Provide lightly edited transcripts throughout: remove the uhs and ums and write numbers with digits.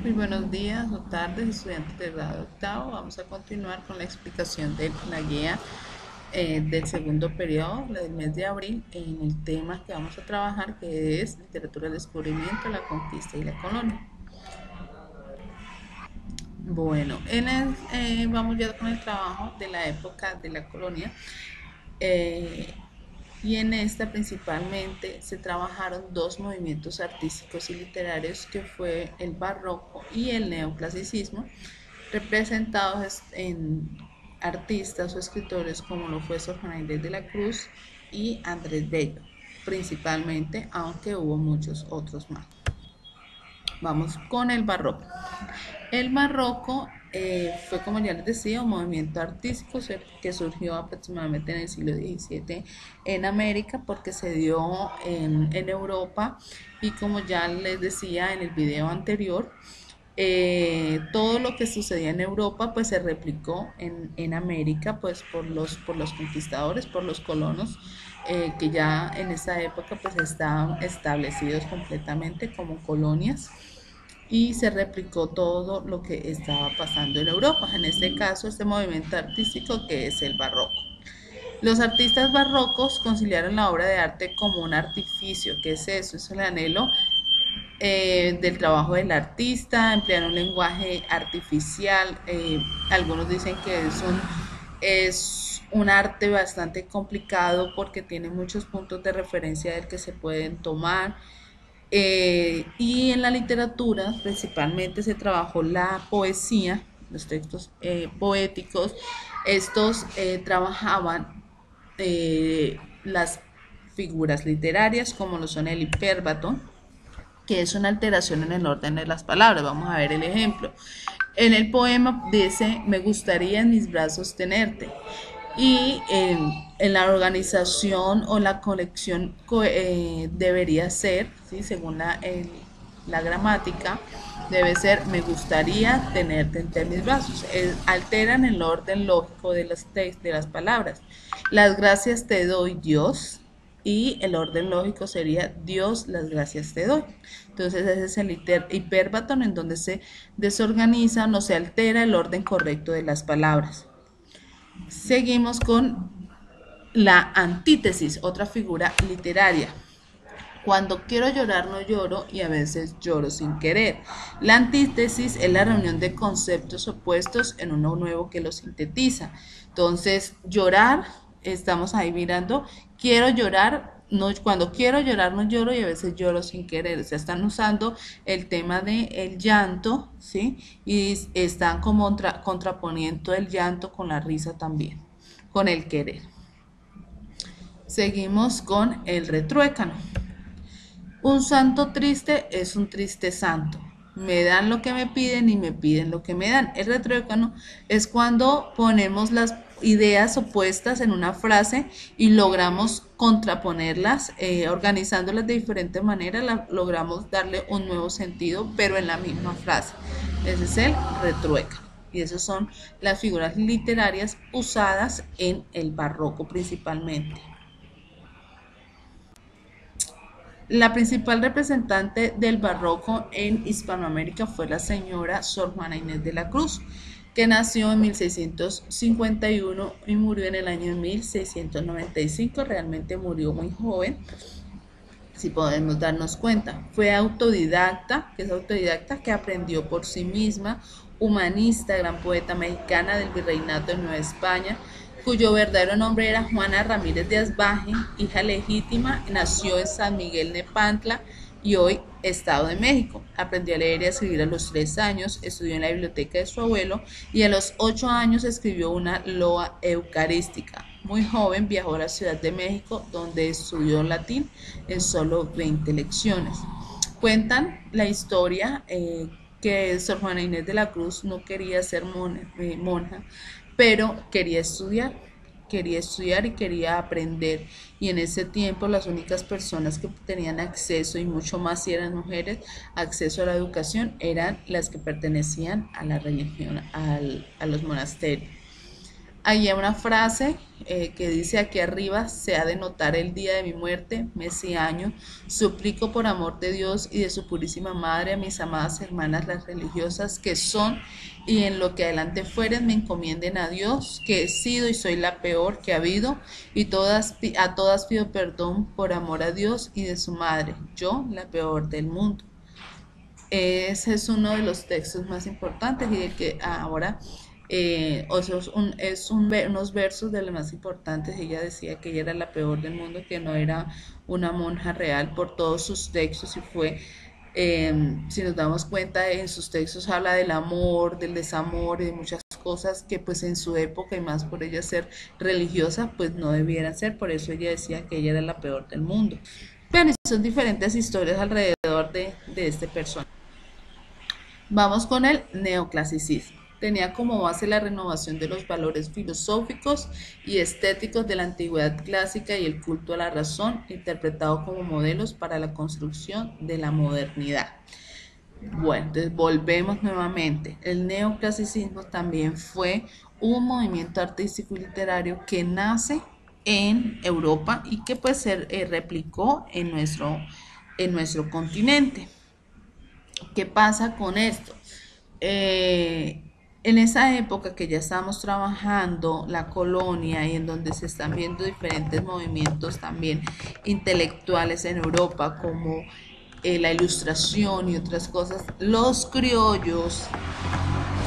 Muy buenos días o tardes, estudiantes de grado octavo. Vamos a continuar con la explicación de la guía del segundo periodo del mes de abril en el tema que vamos a trabajar, que es literatura del descubrimiento, la conquista y la colonia. Bueno, vamos ya con el trabajo de la época de la colonia. eh, y en esta principalmente se trabajaron dos movimientos artísticos y literarios que fue el barroco y el neoclasicismo, representados en artistas o escritores como lo fue Sor Juana Inés de la Cruz y Andrés Bello, principalmente, aunque hubo muchos otros más. Vamos con el barroco. El barroco fue, como ya les decía, un movimiento artístico que surgió aproximadamente en el siglo XVII en América porque se dio en Europa, y como ya les decía en el video anterior, todo lo que sucedía en Europa pues se replicó en América, pues por los conquistadores, por los colonos, que ya en esa época pues estaban establecidos completamente como colonias, y se replicó todo lo que estaba pasando en Europa, en este caso este movimiento artístico que es el barroco. Los artistas barrocos conciliaron la obra de arte como un artificio. ¿Qué es eso? Es el anhelo del trabajo del artista, emplear un lenguaje artificial. Algunos dicen que es un arte bastante complicado porque tiene muchos puntos de referencia del que se pueden tomar. Y en la literatura principalmente se trabajó la poesía, los textos poéticos. Estos trabajaban las figuras literarias como lo son el hipérbato, que es una alteración en el orden de las palabras. Vamos a ver el ejemplo. En el poema dice: me gustaría en mis brazos tenerte. Y en la organización o la colección debería ser, ¿sí? Según la gramática, debe ser: me gustaría tenerte entre mis brazos. Alteran el orden lógico de las palabras. Las gracias te doy, Dios. Y el orden lógico sería: Dios, las gracias te doy. Entonces ese es el hipérbaton, en donde se desorganiza, no se altera el orden correcto de las palabras. Seguimos con la antítesis, otra figura literaria. Cuando quiero llorar no lloro, y a veces lloro sin querer. La antítesis es la reunión de conceptos opuestos en uno nuevo que los sintetiza. Entonces, llorar, estamos ahí mirando: quiero llorar, no, cuando quiero llorar no lloro, y a veces lloro sin querer. O sea, están usando el tema del llanto, ¿sí? Y están como contraponiendo el llanto con la risa también, con el querer. Seguimos con el retruécano. Un santo triste es un triste santo. Me dan lo que me piden y me piden lo que me dan. El retruécano es cuando ponemos las ideas opuestas en una frase y logramos contraponerlas, organizándolas de diferente manera, logramos darle un nuevo sentido, pero en la misma frase. Ese es el retruécano. Y esas son las figuras literarias usadas en el barroco principalmente. La principal representante del barroco en Hispanoamérica fue la señora Sor Juana Inés de la Cruz, que nació en 1651 y murió en el año 1695. Realmente murió muy joven, si podemos darnos cuenta. Fue autodidacta, que aprendió por sí misma, humanista, gran poeta mexicana del virreinato de Nueva España, cuyo verdadero nombre era Juana Ramírez de Asbaje, hija legítima. Nació en San Miguel Nepantla y hoy Estado de México. Aprendió a leer y a escribir a los 3 años, estudió en la biblioteca de su abuelo y a los 8 años escribió una loa eucarística. Muy joven viajó a la Ciudad de México, donde estudió latín en solo 20 lecciones. Cuentan la historia que Sor Juana Inés de la Cruz no quería ser monja, pero quería estudiar y quería aprender. Y en ese tiempo las únicas personas que tenían acceso, y mucho más si eran mujeres, acceso a la educación, eran las que pertenecían a la religión, a los monasterios. Hay una frase que dice: aquí arriba se ha de notar el día de mi muerte, mes y año. Suplico por amor de Dios y de su purísima madre a mis amadas hermanas las religiosas que son y en lo que adelante fueren me encomienden a Dios, que he sido y soy la peor que ha habido, y a todas pido perdón por amor a Dios y de su madre, yo la peor del mundo. Ese es uno de los textos más importantes y de que ahora o sea, unos versos de los más importantes. Ella decía que ella era la peor del mundo, que no era una monja real por todos sus textos y fue, si nos damos cuenta, en sus textos habla del amor, del desamor y de muchas cosas que pues en su época y más por ella ser religiosa pues no debieran ser, por eso ella decía que ella era la peor del mundo. Vean, son diferentes historias alrededor de este personaje. Vamos con el neoclasicismo. Tenía como base la renovación de los valores filosóficos y estéticos de la antigüedad clásica y el culto a la razón, interpretado como modelos para la construcción de la modernidad. Bueno, entonces volvemos nuevamente. El neoclasicismo también fue un movimiento artístico y literario que nace en Europa y que pues se replicó en nuestro continente. ¿Qué pasa con esto? En esa época que ya estamos trabajando la colonia y en donde se están viendo diferentes movimientos también intelectuales en Europa como la ilustración y otras cosas, los criollos,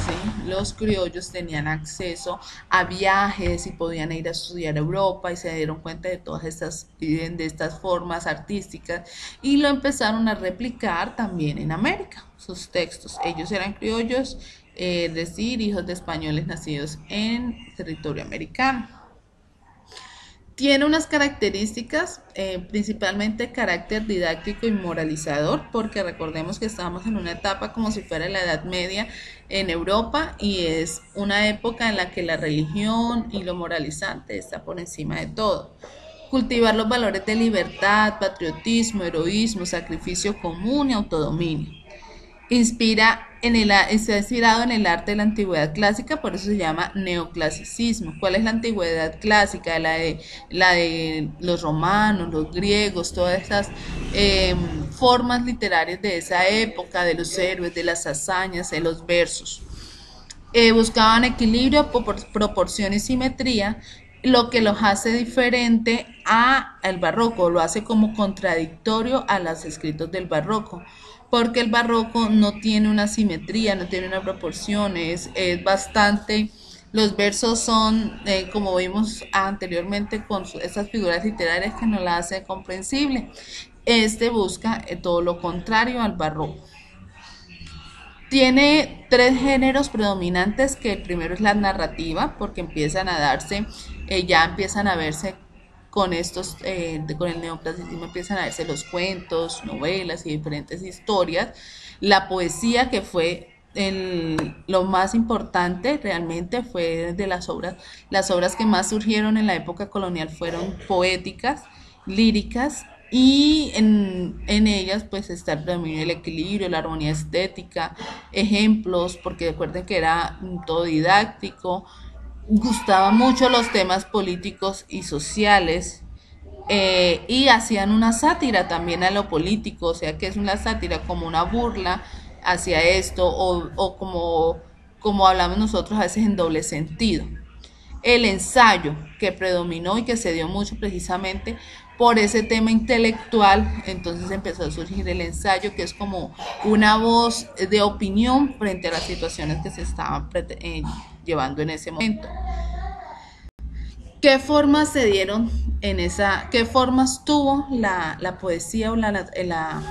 ¿sí? Los criollos tenían acceso a viajes y podían ir a estudiar a Europa y se dieron cuenta de todas estas formas artísticas y lo empezaron a replicar también en América, sus textos. Ellos eran criollos, es decir, hijos de españoles nacidos en territorio americano. Tiene unas características, principalmente carácter didáctico y moralizador, porque recordemos que estamos en una etapa como si fuera la Edad Media en Europa y es una época en la que la religión y lo moralizante está por encima de todo. Cultivar los valores de libertad, patriotismo, heroísmo, sacrificio común y autodominio. Está inspirado en el arte de la antigüedad clásica, por eso se llama neoclasicismo. ¿Cuál es la antigüedad clásica? La de los romanos, los griegos, todas esas formas literarias de esa época, de los héroes, de las hazañas, de los versos. Buscaban equilibrio, proporción y simetría, lo que los hace diferente al barroco, lo hace como contradictorio a los escritos del barroco, porque el barroco no tiene una simetría, no tiene una proporción, es bastante, los versos son, como vimos anteriormente, con esas figuras literarias que no la hacen comprensible. Este busca todo lo contrario al barroco. Tiene tres géneros predominantes, que el primero es la narrativa, porque empiezan a darse, ya empiezan a verse con con el neoclasicismo empiezan a verse los cuentos, novelas y diferentes historias. La poesía, que fue lo más importante realmente, fue de las obras que más surgieron en la época colonial fueron poéticas, líricas, y en ellas pues está el predominio del equilibrio, la armonía estética, ejemplos, porque recuerden que era todo didáctico, gustaba mucho los temas políticos y sociales, y hacían una sátira también a lo político, o sea que es una sátira como una burla hacia esto o como hablamos nosotros a veces en doble sentido. El ensayo que predominó y que se dio mucho precisamente por ese tema intelectual, entonces empezó a surgir el ensayo, que es como una voz de opinión frente a las situaciones que se estaban llevando en ese momento. ¿Qué formas se dieron qué formas tuvo la poesía o la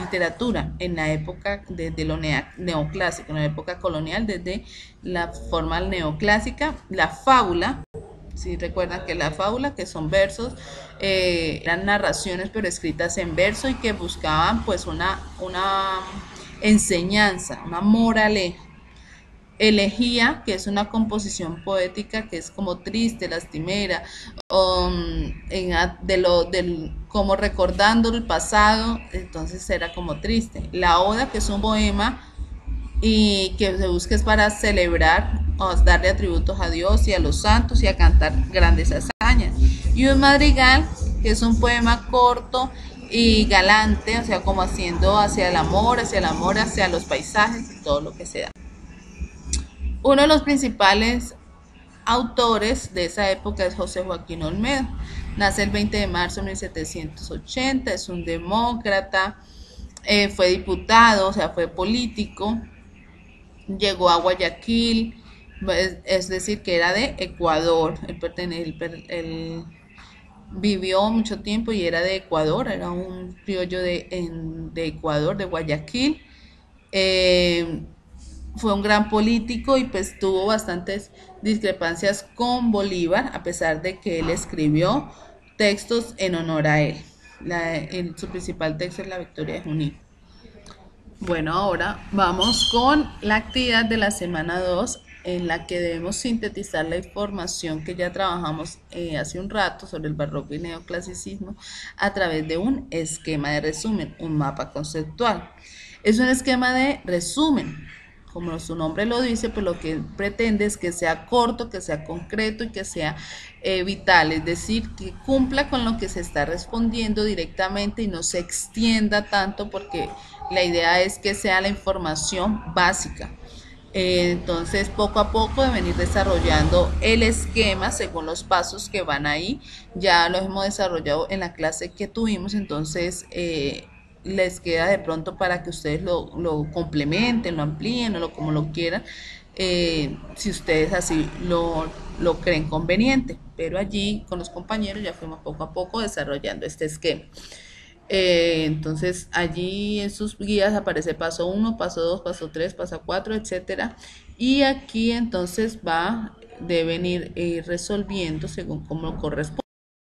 literatura en la época desde lo neoclásico, en la época colonial, desde la forma neoclásica? La fábula, si recuerdan que la fábula, que son versos, eran narraciones pero escritas en verso y que buscaban pues una enseñanza, una moraleja. Elegía, que es una composición poética que es como triste, lastimera, como recordando el pasado, entonces era como triste. La oda, que es un poema y que se busca es para celebrar darle atributos a Dios y a los santos y a cantar grandes hazañas. Y un madrigal, que es un poema corto y galante, o sea, como haciendo hacia el amor, hacia los paisajes y todo lo que se da. Uno de los principales autores de esa época es José Joaquín Olmedo. Nace el 20 de marzo de 1780, es un demócrata, fue diputado, o sea, fue político, llegó a Guayaquil, es decir, que era de Ecuador, él vivió mucho tiempo y era de Ecuador, era un criollo de Ecuador, de Guayaquil. Fue un gran político y pues tuvo bastantes discrepancias con Bolívar, a pesar de que él escribió textos en honor a él. Su principal texto es La Victoria de Junín. Bueno, ahora vamos con la actividad de la semana 2, en la que debemos sintetizar la información que ya trabajamos hace un rato sobre el barroco y neoclasicismo a través de un esquema de resumen, un mapa conceptual. Es un esquema de resumen, como su nombre lo dice, pues lo que pretende es que sea corto, que sea concreto y que sea vital, es decir, que cumpla con lo que se está respondiendo directamente y no se extienda tanto, porque la idea es que sea la información básica. Entonces, poco a poco deben ir desarrollando el esquema según los pasos que van ahí. Ya los hemos desarrollado en la clase que tuvimos, entonces les queda de pronto para que ustedes lo complementen, lo amplíen o como lo quieran, si ustedes así lo creen conveniente. Pero allí con los compañeros ya fuimos poco a poco desarrollando este esquema. Entonces allí en sus guías aparece paso 1, paso 2, paso 3, paso 4, etcétera. Y aquí entonces deben ir resolviendo según como corresponde.